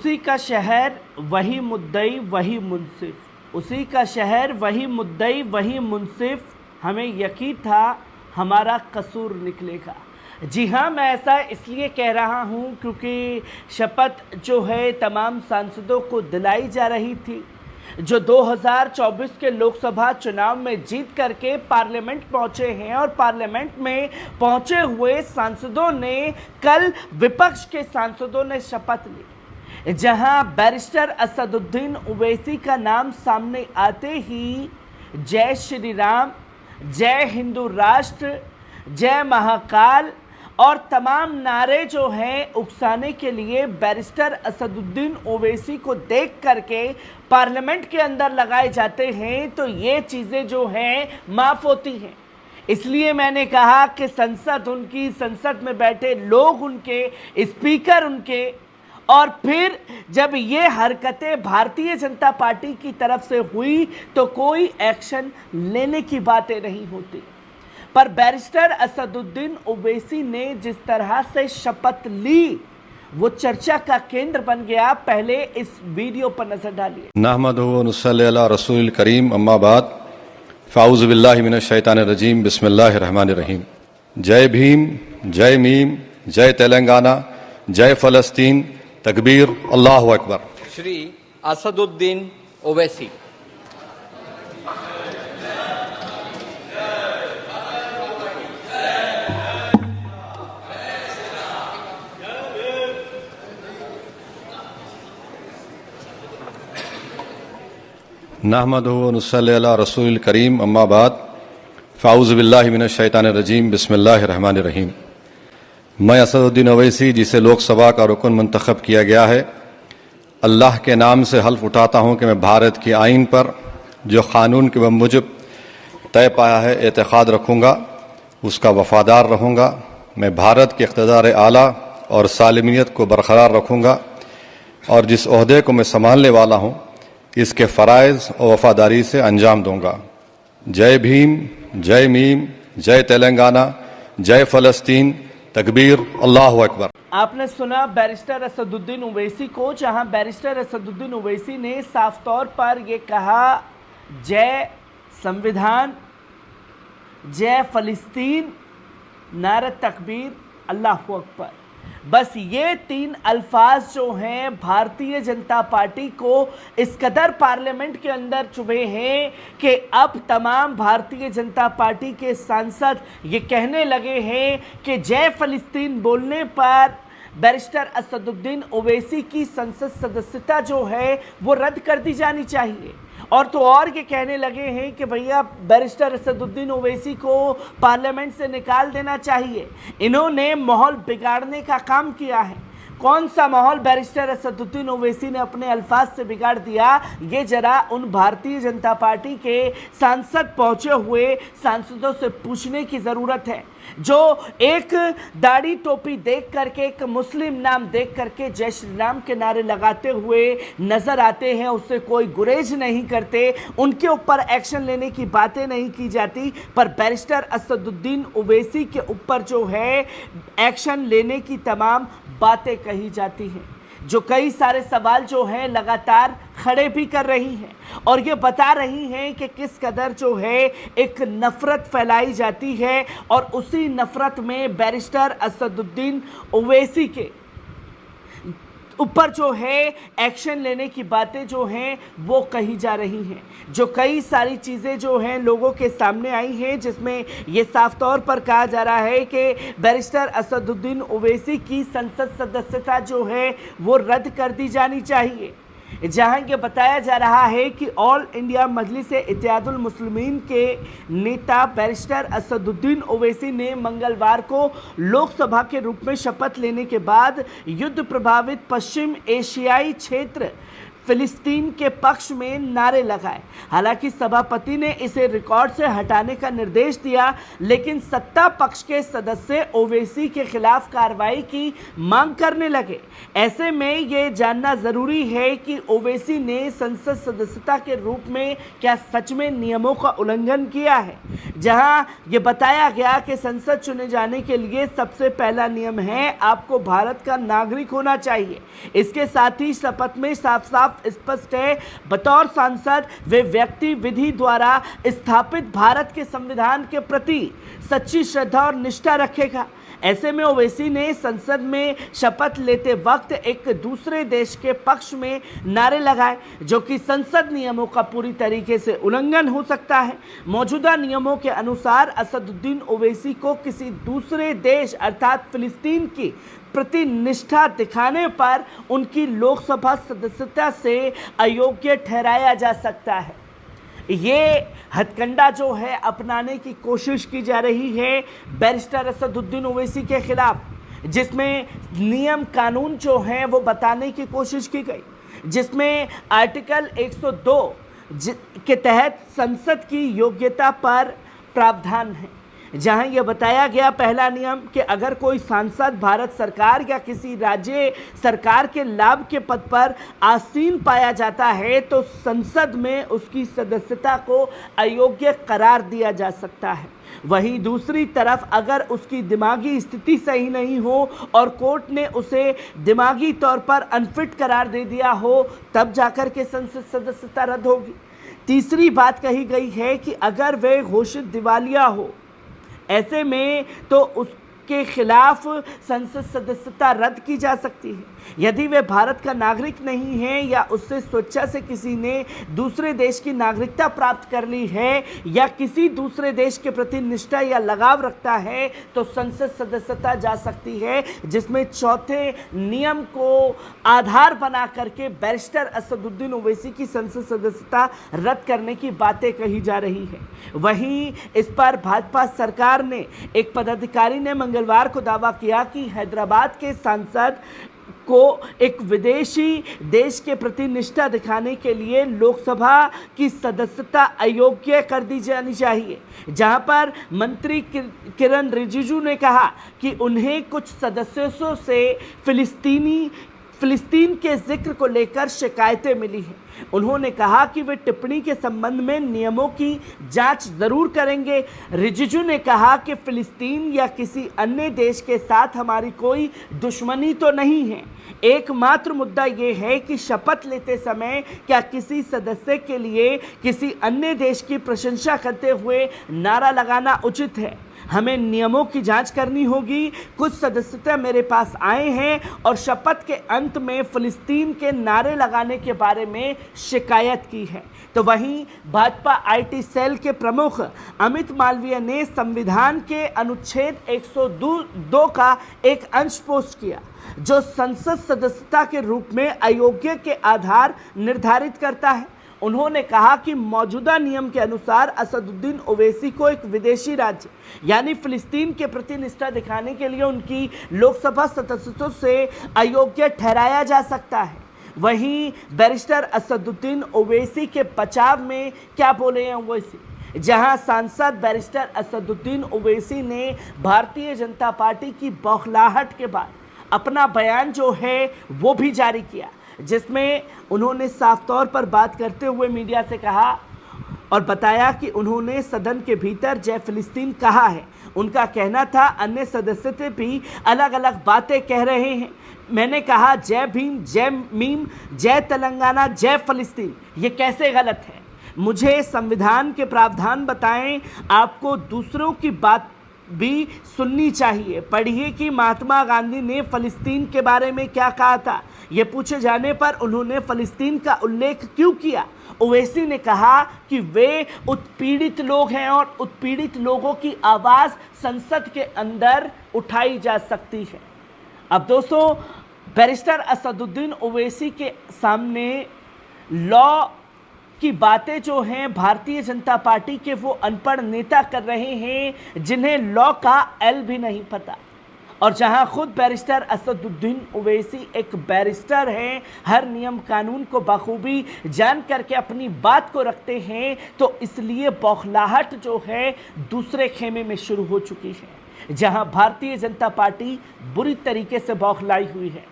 उसी का शहर वही मुद्दई वही मुंसिफ, उसी का शहर वही मुद्दई वही मुंसिफ, हमें यकीन था हमारा कसूर निकलेगा। जी हाँ, मैं ऐसा इसलिए कह रहा हूँ क्योंकि शपथ जो है तमाम सांसदों को दिलाई जा रही थी जो 2024 के लोकसभा चुनाव में जीत करके पार्लियामेंट पहुंचे हैं। और पार्लियामेंट में पहुंचे हुए सांसदों ने कल विपक्ष के सांसदों ने शपथ ली, जहां बैरिस्टर असदुद्दीन ओवैसी का नाम सामने आते ही जय श्री राम, जय हिंदू राष्ट्र, जय महाकाल और तमाम नारे जो हैं उकसाने के लिए बैरिस्टर असदुद्दीन ओवैसी को देख करके पार्लियामेंट के अंदर लगाए जाते हैं, तो ये चीज़ें जो हैं माफ़ होती हैं। इसलिए मैंने कहा कि संसद उनकी, संसद में बैठे लोग उनके, स्पीकर उनके, और फिर जब ये हरकतें भारतीय जनता पार्टी की तरफ से हुई तो कोई एक्शन लेने की बातें नहीं होती। पर बैरिस्टर असदुद्दीन ओवैसी ने जिस तरह से शपथ ली वो चर्चा का केंद्र बन गया। पहले इस वीडियो पर नजर डालिए। नहमदुहु व नुसल्ली अला रसूलिल करीम, अम्मा बाद, फ़ाऊज़ु बिल्लाहि मिनश शैतानिर रजीम, बिस्मिल्लाहिर रहमानिर रहीम। जय भीम, जय मीम, जय तेलंगाना, जय फ़लस्तीन, तकबीर, अल्लाहु अकबर। श्री असदुद्दीन ओवैसी। नहमदुहु व नुसल्ली अला रसूलिल करीम, अम्मा बाद, फ़ाऊज़ु बिल्लाहि मिनश शैतानिर रजीम, बिस्मिल्लाहिर रहमानिर रहीम। मैं असदुद्दीन ओवैसी, जिसे लोकसभा का रुकन मुंतखब किया गया है, अल्लाह के नाम से हल्फ उठाता हूँ कि मैं भारत के आइन पर जो क़ानून के मुजब तय पाया है एतक़ाद रखूँगा, उसका वफ़ादार रहूँगा। मैं भारत के इक़्तिदार आला और सालमियत को बरकरार रखूँगा और जिस ओहदे को मैं संभालने वाला हूँ इसके फ़राइज़ और वफ़ादारी से अंजाम दूँगा। जय भीम, जय मीम, जय तेलंगाना, जय फ़लस्तीन, तकबीर, अल्लाहु अकबर। आपने सुना बैरिस्टर असदुद्दीन ओवैसी को, जहां बैरिस्टर असदुद्दीन ओवैसी ने साफ तौर पर यह कहा जय संविधान, जय फ़लस्तीन, नारे तकबीर, अल्लाहु अकबर। बस ये तीन अल्फाज जो हैं भारतीय जनता पार्टी को इस कदर पार्लियामेंट के अंदर चुभे हैं कि अब तमाम भारतीय जनता पार्टी के सांसद ये कहने लगे हैं कि जय फ़लस्तीन बोलने पर बैरिस्टर असदुद्दीन ओवैसी की संसद सदस्यता जो है वो रद्द कर दी जानी चाहिए। और तो और ये कहने लगे हैं कि भैया बैरिस्टर असदुद्दीन ओवैसी को पार्लियामेंट से निकाल देना चाहिए। इन्होंने माहौल बिगाड़ने का काम किया है। कौन सा माहौल बैरिस्टर असदुद्दीन ओवैसी ने अपने अल्फाज से बिगाड़ दिया, ये जरा उन भारतीय जनता पार्टी के सांसद पहुंचे हुए सांसदों से पूछने की ज़रूरत है, जो एक दाढ़ी टोपी देख करके, एक मुस्लिम नाम देख करके जय श्री राम के नारे लगाते हुए नज़र आते हैं। उससे कोई गुरेज नहीं करते, उनके ऊपर एक्शन लेने की बातें नहीं की जाती। पर बैरिस्टर असदुद्दीन ओवैसी के ऊपर जो है एक्शन लेने की तमाम बातें कही जाती हैं, जो कई सारे सवाल जो हैं लगातार खड़े भी कर रही हैं और ये बता रही हैं कि किस कदर जो है एक नफ़रत फैलाई जाती है। और उसी नफ़रत में बैरिस्टर असदुद्दीन ओवैसी के ऊपर जो है एक्शन लेने की बातें जो हैं वो कही जा रही हैं, जो कई सारी चीज़ें जो हैं लोगों के सामने आई हैं, जिसमें ये साफ तौर पर कहा जा रहा है कि बैरिस्टर असदुद्दीन ओवैसी की संसद सदस्यता जो है वो रद्द कर दी जानी चाहिए। जहां ये बताया जा रहा है कि ऑल इंडिया मजलिस-ए-इत्तेहादुल मुस्लिमीन के नेता बैरिस्टर असदुद्दीन ओवैसी ने मंगलवार को लोकसभा के रूप में शपथ लेने के बाद युद्ध प्रभावित पश्चिम एशियाई क्षेत्र फिलिस्तीन के पक्ष में नारे लगाए। हालांकि सभापति ने इसे रिकॉर्ड से हटाने का निर्देश दिया, लेकिन सत्ता पक्ष के सदस्य ओवैसी के खिलाफ कार्रवाई की मांग करने लगे। ऐसे में ये जानना जरूरी है कि ओवैसी ने संसद सदस्यता के रूप में क्या सच में नियमों का उल्लंघन किया है, जहां ये बताया गया कि संसद चुने जाने के लिए सबसे पहला नियम है आपको भारत का नागरिक होना चाहिए। इसके साथ ही शपथ में साफ साफ स्पष्ट है, बतौर सांसद वे व्यक्ति विधि द्वारा स्थापित भारत के संविधान के प्रति सच्ची श्रद्धा और निष्ठा रखेगा। ऐसे में ओवैसी ने संसद में शपथ लेते वक्त एक दूसरे देश के पक्ष में नारे लगाए, जो कि संसद नियमों का पूरी तरीके से उल्लंघन हो सकता है। मौजूदा नियमों के अनुसार असदुद्दीन ओवैसी को किसी दूसरे देश अर्थात फिलिस्तीन की प्रति निष्ठा दिखाने पर उनकी लोकसभा सदस्यता से अयोग्य ठहराया जा सकता है। ये हथकंडा जो है अपनाने की कोशिश की जा रही है बैरिस्टर असदुद्दीन ओवैसी के खिलाफ, जिसमें नियम कानून जो हैं वो बताने की कोशिश की गई, जिसमें आर्टिकल 102 के तहत संसद की योग्यता पर प्रावधान है, जहां यह बताया गया पहला नियम कि अगर कोई सांसद भारत सरकार या किसी राज्य सरकार के लाभ के पद पर आसीन पाया जाता है तो संसद में उसकी सदस्यता को अयोग्य करार दिया जा सकता है। वहीं दूसरी तरफ अगर उसकी दिमागी स्थिति सही नहीं हो और कोर्ट ने उसे दिमागी तौर पर अनफिट करार दे दिया हो, तब जाकर के संसद सदस्यता रद्द होगी। तीसरी बात कही गई है कि अगर वे घोषित दिवालिया हो, ऐसे में तो उसके खिलाफ संसद सदस्यता रद्द की जा सकती है। यदि वे भारत का नागरिक नहीं है या उससे स्वेच्छा से किसी ने दूसरे देश की नागरिकता प्राप्त कर ली है या किसी दूसरे देश के प्रति निष्ठा या लगाव रखता है तो संसद सदस्यता जा सकती है, जिसमें चौथे नियम को आधार बना करके बैरिस्टर असदुद्दीन ओवैसी की संसद सदस्यता रद्द करने की बातें कही जा रही है। वहीं इस पर भाजपा सरकार ने एक पदाधिकारी ने मंगलवार को दावा किया कि हैदराबाद के सांसद को एक विदेशी देश के प्रति निष्ठा दिखाने के लिए लोकसभा की सदस्यता अयोग्य कर दी जानी चाहिए, जहां पर मंत्री किरण रिजिजू ने कहा कि उन्हें कुछ सदस्यों से फिलिस्तीन के जिक्र को लेकर शिकायतें मिली हैं। उन्होंने कहा कि वे टिप्पणी के संबंध में नियमों की जांच जरूर करेंगे। रिजिजू ने कहा कि फिलिस्तीन या किसी अन्य देश के साथ हमारी कोई दुश्मनी तो नहीं है, एकमात्र मुद्दा ये है कि शपथ लेते समय क्या किसी सदस्य के लिए किसी अन्य देश की प्रशंसा करते हुए नारा लगाना उचित है। हमें नियमों की जांच करनी होगी। कुछ सदस्य मेरे पास आए हैं और शपथ के अंत में फिलिस्तीन के नारे लगाने के बारे में शिकायत की है। तो वहीं भाजपा आईटी सेल के प्रमुख अमित मालवीय ने संविधान के अनुच्छेद 102 का एक अंश पोस्ट किया, जो संसद सदस्यता के रूप में अयोग्य के आधार निर्धारित करता है। उन्होंने कहा कि मौजूदा नियम के अनुसार असदुद्दीन ओवैसी को एक विदेशी राज्य यानी फिलिस्तीन के प्रति निष्ठा दिखाने के लिए उनकी लोकसभा सदस्यता से अयोग्य ठहराया जा सकता है। वहीं बैरिस्टर असदुद्दीन ओवैसी के बचाव में क्या बोले हैं ओवैसी, जहां सांसद बैरिस्टर असदुद्दीन ओवैसी ने भारतीय जनता पार्टी की बौखलाहट के बाद अपना बयान जो है वो भी जारी किया, जिसमें उन्होंने साफ तौर पर बात करते हुए मीडिया से कहा और बताया कि उन्होंने सदन के भीतर जय फिलिस्तीन कहा है। उनका कहना था अन्य सदस्य भी अलग अलग बातें कह रहे हैं। मैंने कहा जय भीम, जय मीम, जय तेलंगाना, जय फिलिस्तीन। ये कैसे गलत है? मुझे संविधान के प्रावधान बताएं। आपको दूसरों की बात भी सुननी चाहिए। पढ़िए कि महात्मा गांधी ने फिलिस्तीन के बारे में क्या कहा था। ये पूछे जाने पर उन्होंने फिलिस्तीन का उल्लेख क्यों किया। ओवैसी ने कहा कि वे उत्पीड़ित लोग हैं और उत्पीड़ित लोगों की आवाज़ संसद के अंदर उठाई जा सकती है। अब दोस्तों, बैरिस्टर असदुद्दीन ओवैसी के सामने लॉ की बातें जो हैं भारतीय जनता पार्टी के वो अनपढ़ नेता कर रहे हैं, जिन्हें लॉ का एल भी नहीं पता। और जहां खुद बैरिस्टर असदुद्दीन ओवैसी एक बैरिस्टर हैं, हर नियम कानून को बखूबी जान करके अपनी बात को रखते हैं, तो इसलिए बौखलाहट जो है दूसरे खेमे में शुरू हो चुकी है, जहां भारतीय जनता पार्टी बुरी तरीके से बौखलाई हुई है।